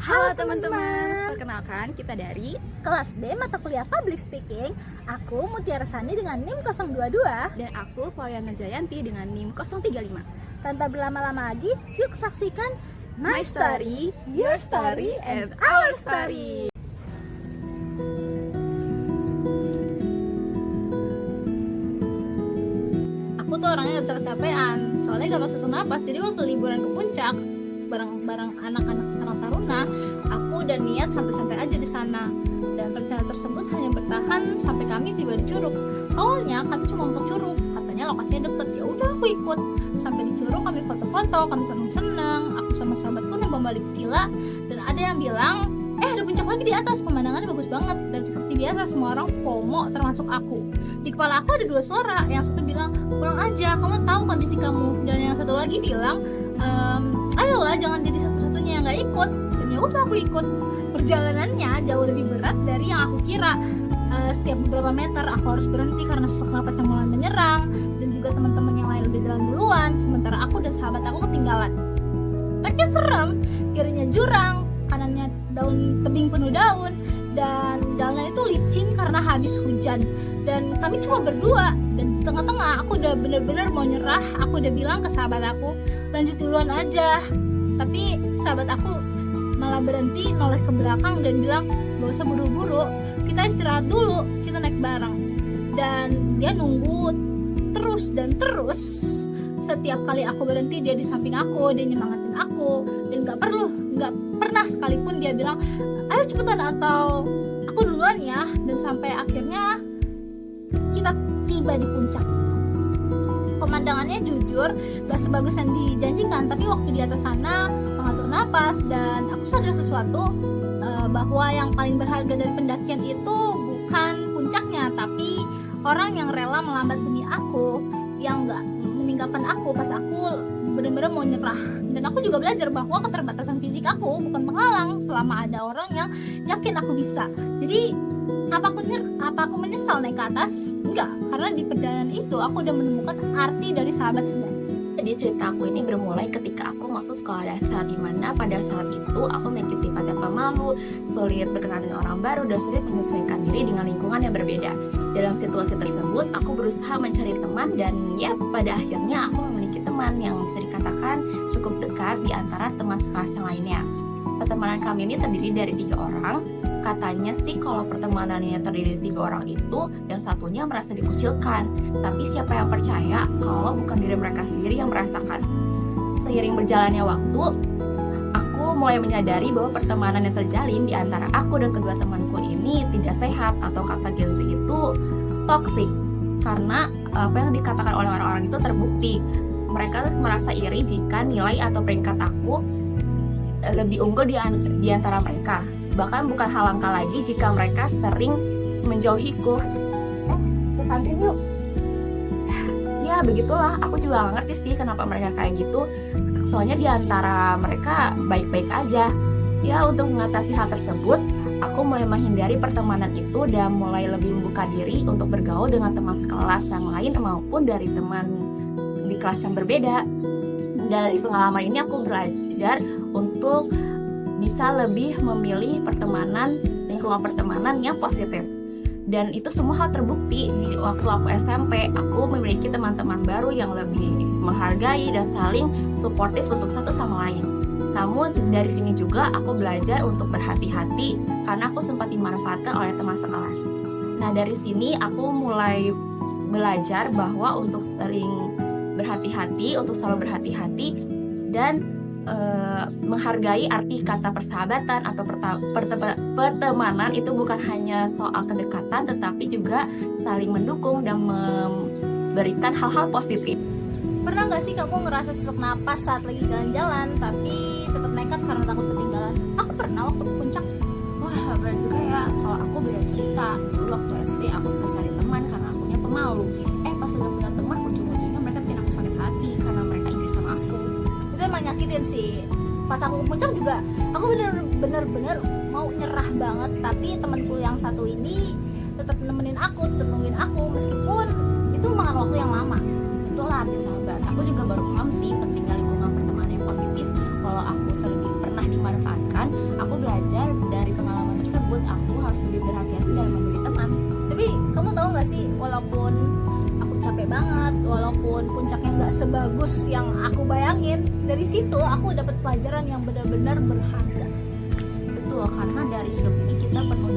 Halo teman-teman, perkenalkan kita dari Kelas B Mata Kuliah Public Speaking. Aku Mutiara Sani dengan NIM 022. dan aku Pauliana Jayanti dengan NIM 035. Tanpa berlama-lama lagi, yuk saksikan My Story, Your Story, and Our Story. Aku tuh orangnya gak bisa kecapean, soalnya gak bisa sesak napas. Jadi waktu liburan ke puncak bareng anak-anak taruna, aku udah niat santai-santai aja di sana. Dan rencana tersebut hanya bertahan sampai kami tiba di Curug. Awalnya kami cuma mau ke Curug, katanya lokasinya deket. Ya udah aku ikut. Sampai di Curug kami foto-foto, kami seneng-seneng. Aku sama sahabatku nembang balik villa, dan ada yang bilang, ada puncak lagi di atas, pemandangannya bagus banget. Dan seperti biasa semua orang FOMO termasuk aku. Di kepala aku ada dua suara, yang satu bilang pulang aja, kamu tahu kondisi kamu, dan yang satu lagi bilang ayolah jangan jadi satu-satunya yang nggak ikut. Dan ya udah aku ikut. Perjalanannya jauh lebih berat dari yang aku kira. Setiap beberapa meter aku harus berhenti karena sesak napas yang mulai menyerang, dan juga teman-teman yang lain lebih jalan duluan, sementara aku dan sahabat aku ketinggalan. Treknya serem, kirinya jurang, kanannya tebing penuh daun, dan jalanan itu licin karena habis hujan. Dan kami cuma berdua, dan di tengah-tengah aku udah bener-bener mau nyerah. Aku udah bilang ke sahabat aku, lanjut duluan aja. Tapi sahabat aku malah berhenti, noleh ke belakang dan bilang, gak usah buru-buru, kita istirahat dulu, kita naik bareng. Dan dia nunggu terus dan terus. Setiap kali aku berhenti, dia di samping aku, dia nyemangatin aku. Dan gak pernah sekalipun dia bilang, ayo cepetan atau aku duluan ya. Dan sampai akhirnya kita tiba di puncak. Pemandangannya jujur gak sebagus yang dijanjikan, tapi waktu di atas sana mengatur napas, dan aku sadar sesuatu, bahwa yang paling berharga dari pendakian itu bukan puncaknya, tapi orang yang rela melambat demi aku, yang gak meninggalkan aku pas aku benar-benar mau nyerah. Dan aku juga belajar bahwa keterbatasan fisik aku bukan penghalang selama ada orang yang yakin aku bisa. Jadi apa aku menyesal naik ke atas? Enggak, karena di perjalanan itu aku udah menemukan arti dari sahabat sejati. Jadi cerita aku ini bermulai ketika aku masuk sekolah dasar, di mana pada saat itu aku memiliki sifat yang pemalu, sulit berkenalan dengan orang baru, dan sulit menyesuaikan diri dengan lingkungan yang berbeda. Dalam situasi tersebut, aku berusaha mencari teman, dan ya pada akhirnya aku memiliki teman yang bisa dikatakan cukup dekat di antara teman sekelas yang lainnya. Pertemanan kami ini terdiri dari 3 orang. Katanya sih kalau pertemanannya terdiri dari 3 orang itu, yang satunya merasa dikucilkan. Tapi siapa yang percaya kalau bukan diri mereka sendiri yang merasakan? Seiring berjalannya waktu, aku mulai menyadari bahwa pertemanan yang terjalin di antara aku dan kedua temanku ini tidak sehat, atau kata Gen Z itu toksik. Karena apa yang dikatakan oleh orang-orang itu terbukti. Mereka merasa iri jika nilai atau peringkat aku lebih unggul di antara mereka. Bahkan bukan hal langka lagi jika mereka sering menjauhiku. Ke kantin yuk. Ya begitulah, aku juga gak ngerti sih kenapa mereka kayak gitu. Soalnya di antara mereka baik-baik aja. Ya untuk mengatasi hal tersebut, aku mulai menghindari pertemanan itu dan mulai lebih membuka diri untuk bergaul dengan teman sekelas yang lain maupun dari teman di kelas yang berbeda. Dari pengalaman ini aku belajar untuk bisa lebih memilih lingkungan pertemanan yang positif. Dan itu semua hal terbukti di waktu aku SMP. Aku memiliki teman-teman baru yang lebih menghargai dan saling suportif untuk satu sama lain. Namun dari sini juga aku belajar untuk berhati-hati karena aku sempat dimanfaatkan oleh teman sekelas. Nah dari sini aku mulai belajar bahwa untuk sering berhati-hati, untuk selalu berhati-hati, dan menghargai arti kata persahabatan atau pertemanan itu bukan hanya soal kedekatan, tetapi juga saling mendukung dan memberikan hal-hal positif. Pernah gak sih kamu ngerasa sesak napas saat lagi jalan-jalan tapi tetap nekat karena takut ketinggalan? Aku pernah waktu ke puncak. Wah berat juga ya. Kalau aku beda cerita. Dulu waktu SD aku susah cari teman karena akunya pemalu. Pas udah punya teman, ujung-ujungnya mereka bikin aku sakit hati karena mereka iri sama aku. Itu emang nyakitin sih. Pas aku ke puncak juga aku bener-bener mau nyerah banget, tapi temanku yang satu ini tetap nemenin aku, tetap nungguin aku meskipun itu makan waktu yang lama. Itulah arti sahabat. Aku juga baru paham sih pentingnya lingkungan pertemanan yang positif. Kalau aku sering pernah dimanfaatkan, kemudian aku belajar dari pengalaman tersebut, aku harus lebih berhati-hati dalam memilih teman. Tapi kamu tahu nggak sih, walaupun aku capek banget, walaupun puncaknya nggak sebagus yang aku bayangin, dari situ aku dapat pelajaran yang benar-benar berharga. Betul, karena dari hidup ini kita penuh